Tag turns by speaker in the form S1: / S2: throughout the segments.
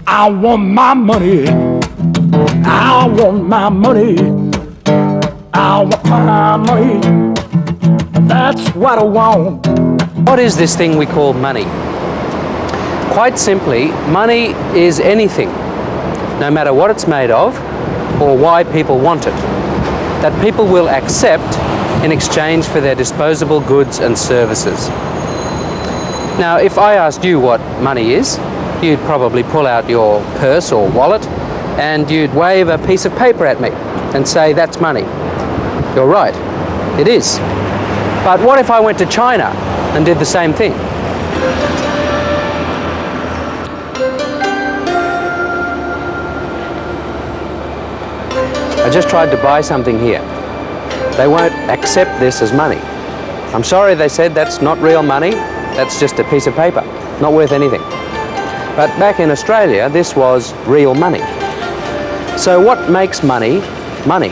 S1: I want my money. I want my money. I want my money. That's what I want.
S2: What is this thing we call money? Quite simply, money is anything, no matter what it's made of or why people want it, that people will accept in exchange for their disposable goods and services. Now, if I asked you what money is, you'd probably pull out your purse or wallet and you'd wave a piece of paper at me and say, that's money. You're right, it is. But what if I went to China and did the same thing? I just tried to buy something here. They won't accept this as money. I'm sorry, they said, that's not real money. That's just a piece of paper, not worth anything. But back in Australia, this was real money. So what makes money, money?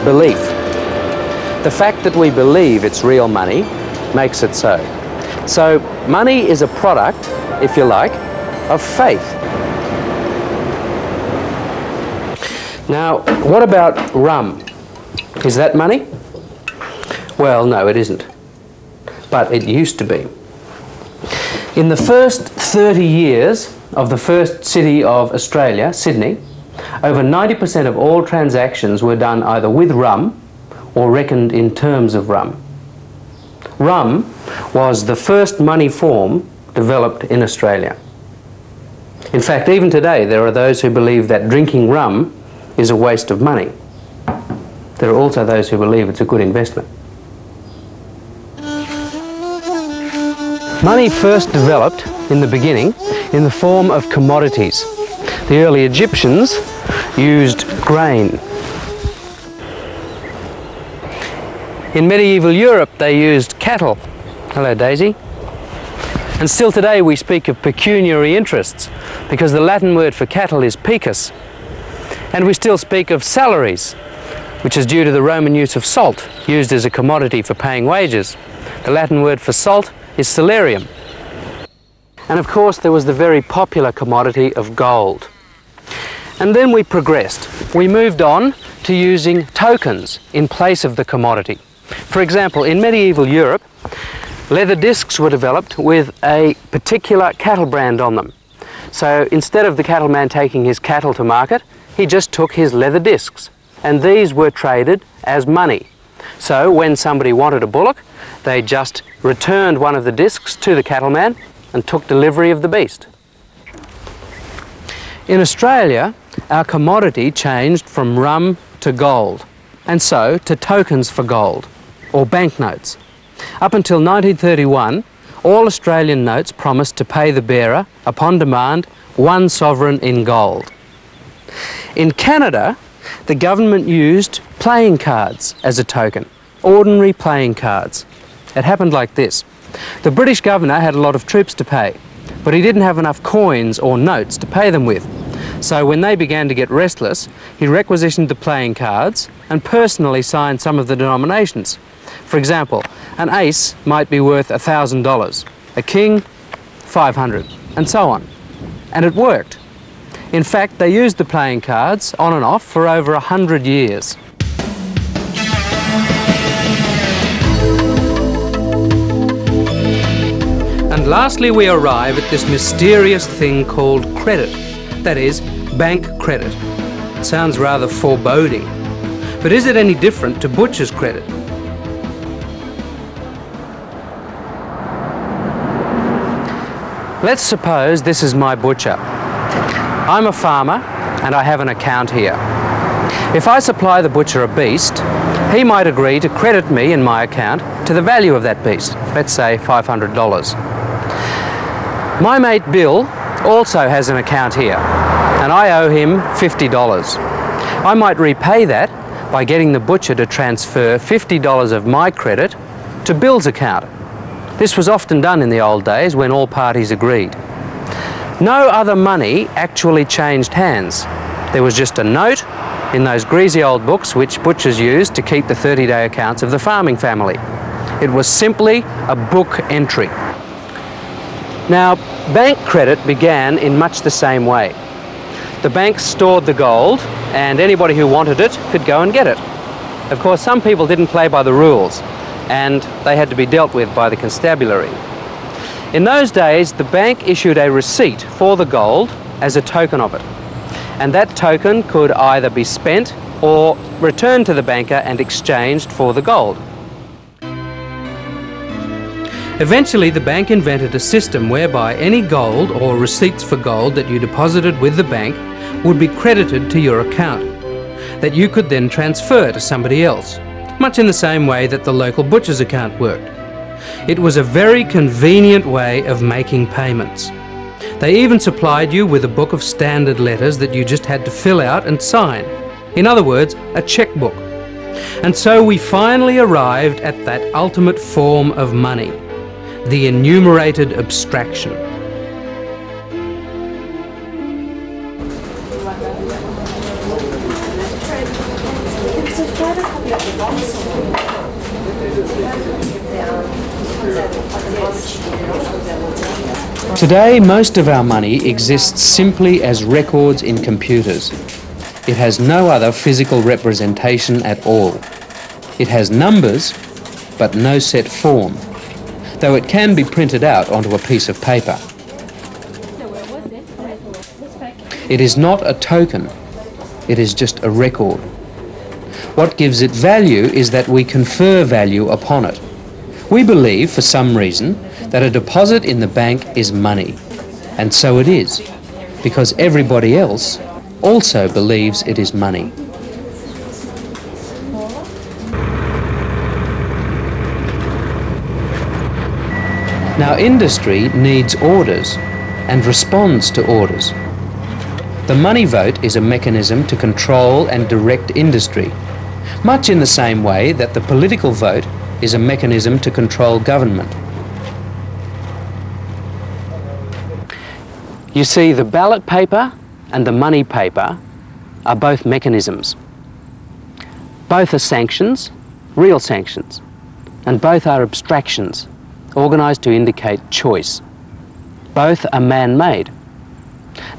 S2: Belief. The fact that we believe it's real money makes it so. So money is a product, if you like, of faith. Now, what about rum? Is that money? Well, no, it isn't. But it used to be. In the first 30 years of the first city of Australia, Sydney, over 90% of all transactions were done either with rum or reckoned in terms of rum. Rum was the first money form developed in Australia. In fact, even today there are those who believe that drinking rum is a waste of money. There are also those who believe it's a good investment. Money first developed in the beginning in the form of commodities. The early Egyptians used grain. In medieval Europe they used cattle. Hello, Daisy. And still today we speak of pecuniary interests because the Latin word for cattle is pecus. And we still speak of salaries, which is due to the Roman use of salt, used as a commodity for paying wages. The Latin word for salt is salarium. And of course there was the very popular commodity of gold. And then we progressed. We moved on to using tokens in place of the commodity. For example, in medieval Europe, leather discs were developed with a particular cattle brand on them. So instead of the cattleman taking his cattle to market, he just took his leather discs. And these were traded as money. So when somebody wanted a bullock, they just returned one of the discs to the cattleman and took delivery of the beast. In Australia, our commodity changed from rum to gold, and so to tokens for gold, or banknotes. Up until 1931, all Australian notes promised to pay the bearer, upon demand, 1 sovereign in gold. In Canada, the government used playing cards as a token, ordinary playing cards. It happened like this. The British governor had a lot of troops to pay, but he didn't have enough coins or notes to pay them with. So when they began to get restless, he requisitioned the playing cards and personally signed some of the denominations. For example, an ace might be worth $1,000, a king, 500, and so on. And it worked. In fact, they used the playing cards on and off for over 100 years. And lastly, we arrive at this mysterious thing called credit. That is, bank credit. It sounds rather foreboding. But is it any different to butcher's credit? Let's suppose this is my butcher. I'm a farmer and I have an account here. If I supply the butcher a beast, he might agree to credit me in my account to the value of that beast, let's say $500. My mate Bill also has an account here and I owe him $50. I might repay that by getting the butcher to transfer $50 of my credit to Bill's account. This was often done in the old days when all parties agreed. No other money actually changed hands. There was just a note in those greasy old books which butchers used to keep the 30-day accounts of the farming family. It was simply a book entry. Now, bank credit began in much the same way. The banks stored the gold, and anybody who wanted it could go and get it. Of course, some people didn't play by the rules, and they had to be dealt with by the constabulary. In those days, the bank issued a receipt for the gold as a token of it, and that token could either be spent or returned to the banker and exchanged for the gold. Eventually, the bank invented a system whereby any gold or receipts for gold that you deposited with the bank would be credited to your account, that you could then transfer to somebody else, much in the same way that the local butcher's account worked. It was a very convenient way of making payments. They even supplied you with a book of standard letters that you just had to fill out and sign. In other words, a checkbook. And so we finally arrived at that ultimate form of money, the enumerated abstraction. Today, most of our money exists simply as records in computers. It has no other physical representation at all. It has numbers, but no set form, though it can be printed out onto a piece of paper. It is not a token, it is just a record. What gives it value is that we confer value upon it. We believe, for some reason, that a deposit in the bank is money, and so it is, because everybody else also believes it is money. Now, industry needs orders and responds to orders. The money vote is a mechanism to control and direct industry, much in the same way that the political vote is a mechanism to control government. You see, the ballot paper and the money paper are both mechanisms. Both are sanctions, real sanctions, and both are abstractions, organised to indicate choice. Both are man-made.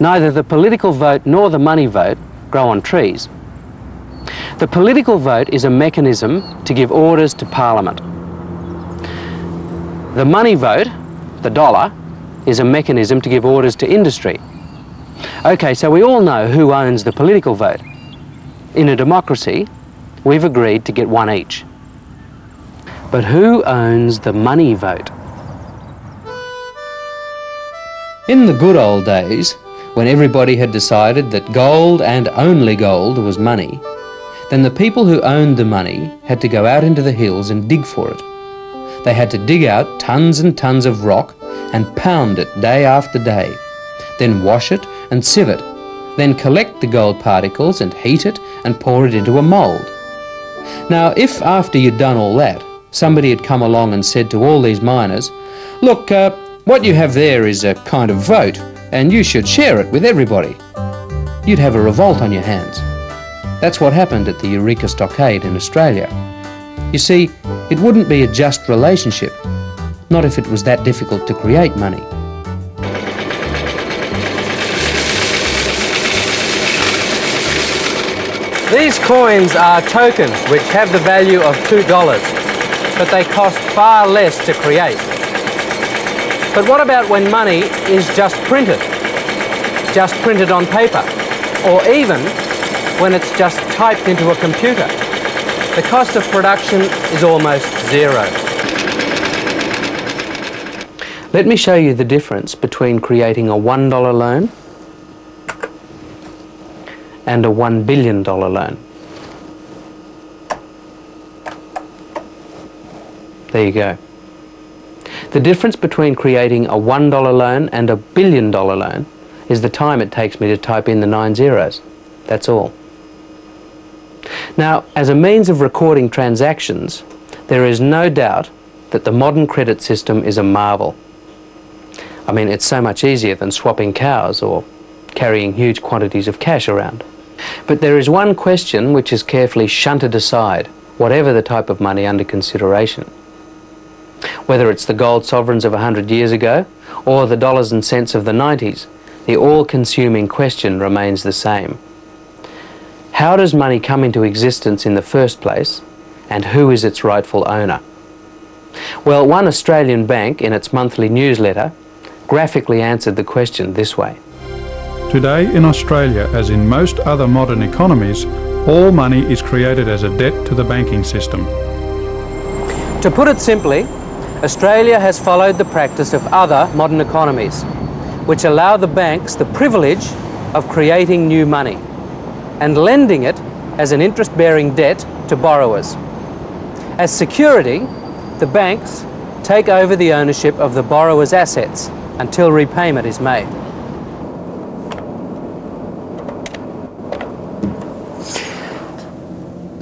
S2: Neither the political vote nor the money vote grow on trees. The political vote is a mechanism to give orders to Parliament. The money vote, the dollar, is a mechanism to give orders to industry. Okay, so we all know who owns the political vote. In a democracy, we've agreed to get one each. But who owns the money vote? In the good old days, when everybody had decided that gold and only gold was money, then the people who owned the money had to go out into the hills and dig for it. They had to dig out tons and tons of rock and pound it day after day, then wash it and sieve it, then collect the gold particles and heat it and pour it into a mould. Now, if after you'd done all that, somebody had come along and said to all these miners, "Look, what you have there is a kind of vote, and you should share it with everybody," you'd have a revolt on your hands. That's what happened at the Eureka Stockade in Australia. You see, it wouldn't be a just relationship, not if it was that difficult to create money. These coins are tokens which have the value of $2, but they cost far less to create. But what about when money is just printed on paper, or even when it's just typed into a computer? The cost of production is almost zero. Let me show you the difference between creating a $1 loan and a $1 billion loan. There you go. The difference between creating a $1 loan and a $1 billion loan is the time it takes me to type in the 9 zeros. That's all. Now, as a means of recording transactions, there is no doubt that the modern credit system is a marvel. I mean, it's so much easier than swapping cows or carrying huge quantities of cash around. But there is one question which is carefully shunted aside, whatever the type of money under consideration. Whether it's the gold sovereigns of 100 years ago or the dollars and cents of the 90s, the all-consuming question remains the same. How does money come into existence in the first place, and who is its rightful owner? Well, one Australian bank in its monthly newsletter graphically answered the question this way.
S3: Today in Australia, as in most other modern economies, all money is created as a debt to the banking system.
S2: To put it simply, Australia has followed the practice of other modern economies, which allow the banks the privilege of creating new money and lending it as an interest-bearing debt to borrowers. As security, the banks take over the ownership of the borrower's assets until repayment is made.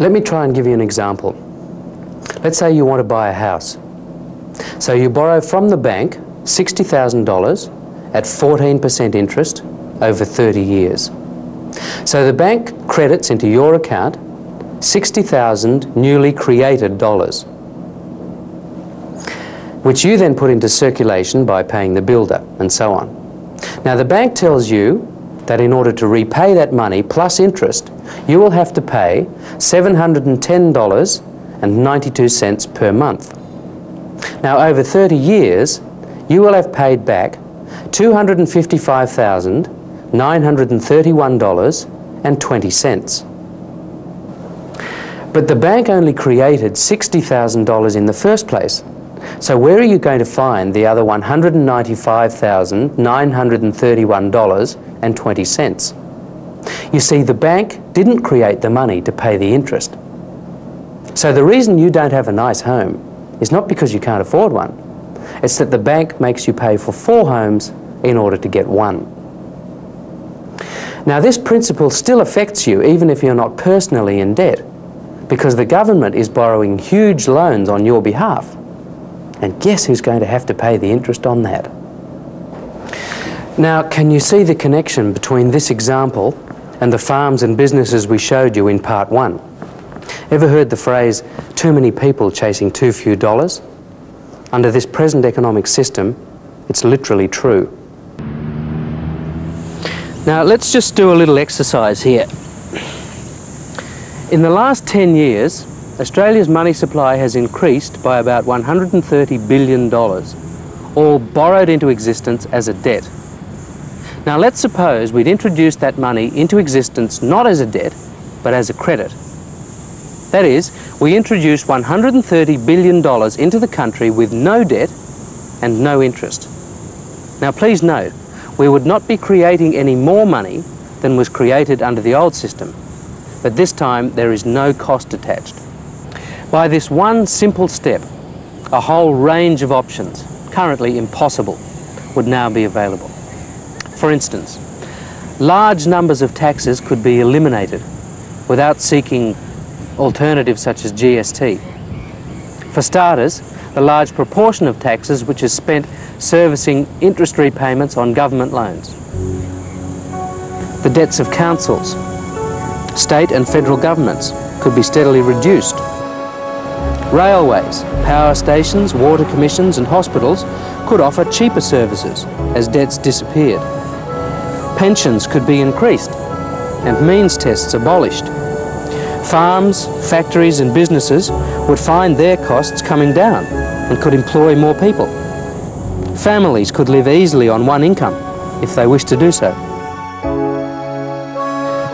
S2: Let me try and give you an example. Let's say you want to buy a house. So you borrow from the bank $60,000 at 14% interest over 30 years. So the bank credits into your account 60,000 newly created dollars, which you then put into circulation by paying the builder and so on. Now the bank tells you that in order to repay that money plus interest, you will have to pay $710.92 per month. Now over 30 years, you will have paid back $255,931.20. But the bank only created $60,000 in the first place. So where are you going to find the other $195,931.20? You see, the bank didn't create the money to pay the interest. So the reason you don't have a nice home is not because you can't afford one. It's that the bank makes you pay for 4 homes in order to get one. Now this principle still affects you even if you're not personally in debt, because the government is borrowing huge loans on your behalf. And guess who's going to have to pay the interest on that? Now, can you see the connection between this example and the farms and businesses we showed you in part 1? Ever heard the phrase, too many people chasing too few dollars? Under this present economic system, it's literally true. Now, let's just do a little exercise here. In the last 10 years, Australia's money supply has increased by about $130 billion, all borrowed into existence as a debt. Now let's suppose we'd introduced that money into existence not as a debt, but as a credit. That is, we introduced $130 billion into the country with no debt and no interest. Now please note, we would not be creating any more money than was created under the old system, but this time there is no cost attached. By this one simple step, a whole range of options, currently impossible, would now be available. For instance, large numbers of taxes could be eliminated without seeking alternatives such as GST. For starters, the large proportion of taxes which is spent servicing interest repayments on government loans. The debts of councils, state and federal governments could be steadily reduced. Railways, power stations, water commissions and hospitals could offer cheaper services as debts disappeared. Pensions could be increased and means tests abolished. Farms, factories and businesses would find their costs coming down and could employ more people. Families could live easily on one income if they wish to do so.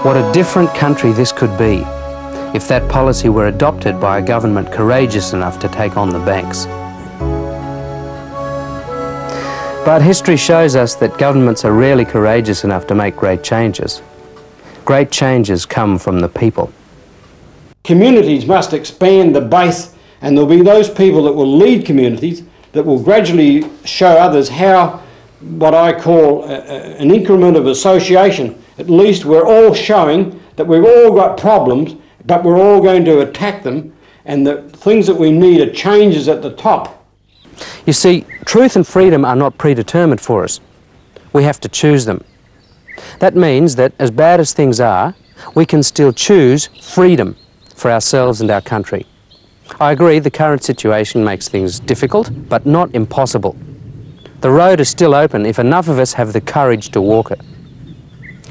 S2: What a different country this could be if that policy were adopted by a government courageous enough to take on the banks. But history shows us that governments are rarely courageous enough to make great changes. Great changes come from the people.
S4: Communities must expand the base, and there'll be those people that will lead communities that will gradually show others how, what I call an increment of association. At least we're all showing that we've all got problems, but we're all going to attack them, and the things that we need are changes at the top.
S2: You see, truth and freedom are not predetermined for us. We have to choose them. That means that as bad as things are, we can still choose freedom for ourselves and our country. I agree the current situation makes things difficult, but not impossible. The road is still open if enough of us have the courage to walk it.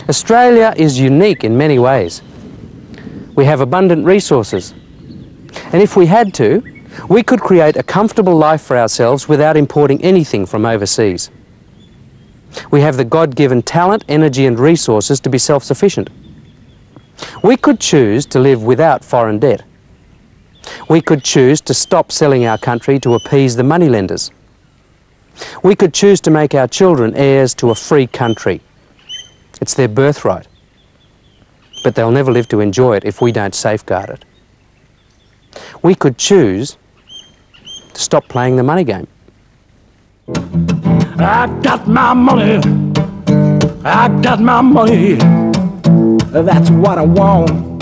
S2: Australia is unique in many ways. We have abundant resources, and if we had to, we could create a comfortable life for ourselves without importing anything from overseas. We have the God-given talent, energy and resources to be self-sufficient. We could choose to live without foreign debt. We could choose to stop selling our country to appease the moneylenders. We could choose to make our children heirs to a free country. It's their birthright. But they'll never live to enjoy it if we don't safeguard it. We could choose to stop playing the money game.
S1: I got my money. I got my money. That's what I want.